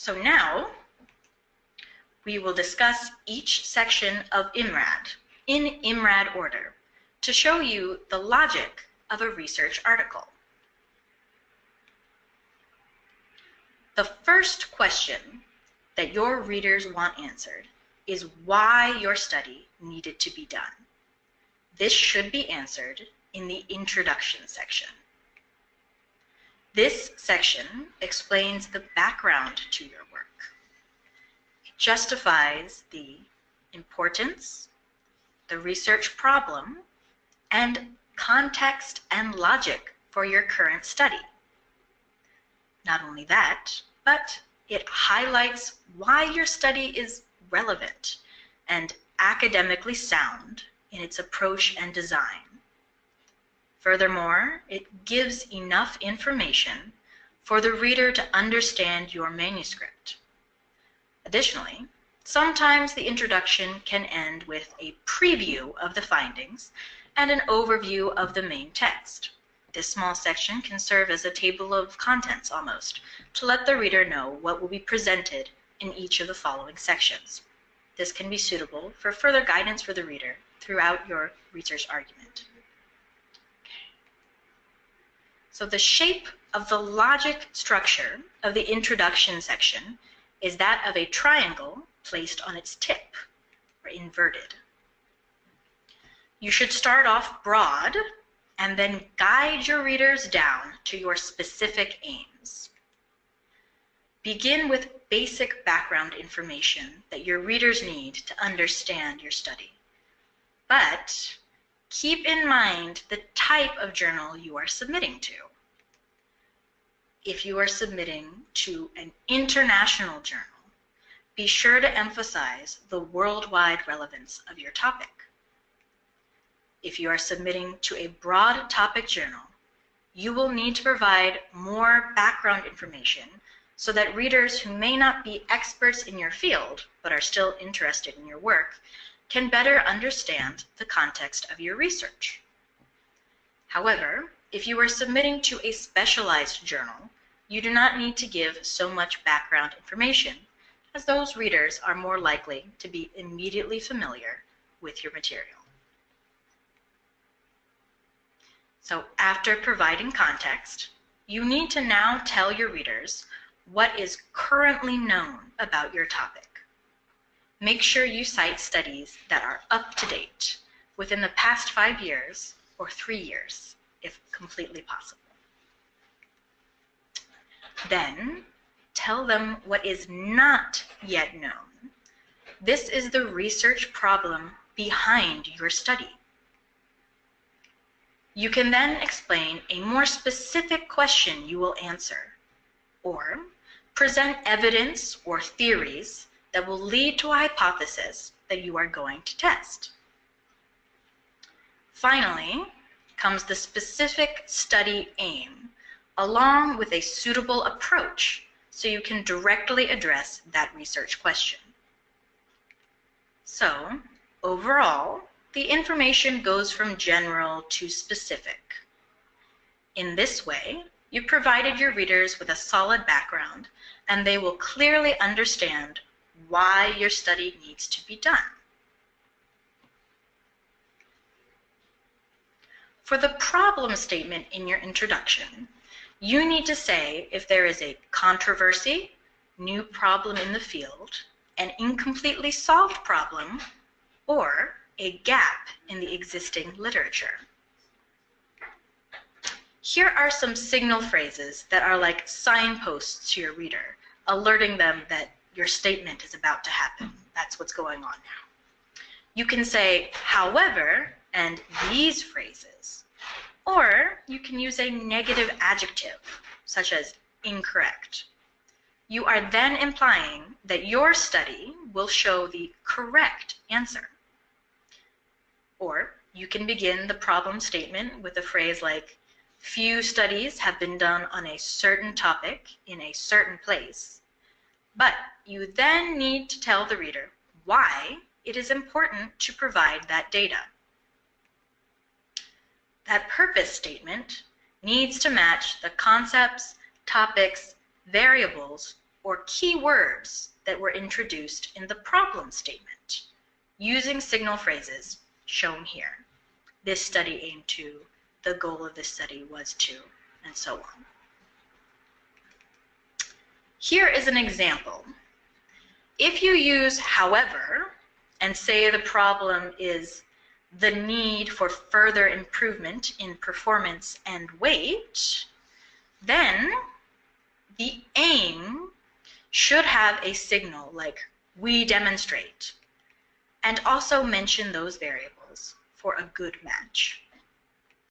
So now we will discuss each section of IMRaD in IMRaD order to show you the logic of a research article. The first question that your readers want answered is why your study needed to be done. This should be answered in the introduction section. This section explains the background to your work. It justifies the importance, the research problem, and context and logic for your current study. Not only that, but it highlights why your study is relevant and academically sound in its approach and design. Furthermore, it gives enough information for the reader to understand your manuscript. Additionally, sometimes the introduction can end with a preview of the findings and an overview of the main text. This small section can serve as a table of contents almost, to let the reader know what will be presented in each of the following sections. This can be suitable for further guidance for the reader throughout your research argument. So the shape of the logic structure of the introduction section is that of a triangle placed on its tip, or inverted. You should start off broad and then guide your readers down to your specific aims. Begin with basic background information that your readers need to understand your study. But keep in mind the type of journal you are submitting to. If you are submitting to an international journal, be sure to emphasize the worldwide relevance of your topic. If you are submitting to a broad topic journal, you will need to provide more background information so that readers who may not be experts in your field but are still interested in your work can better understand the context of your research. However, if you are submitting to a specialized journal, you do not need to give so much background information, as those readers are more likely to be immediately familiar with your material. So after providing context, you need to now tell your readers what is currently known about your topic. Make sure you cite studies that are up to date within the past 5 years or 3 years, if completely possible. Then tell them what is not yet known. This is the research problem behind your study. You can then explain a more specific question you will answer, or present evidence or theories that will lead to a hypothesis that you are going to test. Finally, comes the specific study aim, along with a suitable approach so you can directly address that research question. So, overall, the information goes from general to specific. In this way, you provided your readers with a solid background, and they will clearly understand why your study needs to be done. For the problem statement in your introduction, you need to say if there is a controversy, new problem in the field, an incompletely solved problem, or a gap in the existing literature. Here are some signal phrases that are like signposts to your reader, alerting them that your statement is about to happen. That's what's going on now. You can say, however, and these phrases, or you can use a negative adjective, such as incorrect. You are then implying that your study will show the correct answer. Or you can begin the problem statement with a phrase like, few studies have been done on a certain topic in a certain place, but you then need to tell the reader why it is important to provide that data. That purpose statement needs to match the concepts, topics, variables, or key words that were introduced in the problem statement using signal phrases shown here. This study aimed to, the goal of this study was to, and so on. Here is an example. If you use however and say the problem is the need for further improvement in performance and weight, then the aim should have a signal like we demonstrate, and also mention those variables for a good match.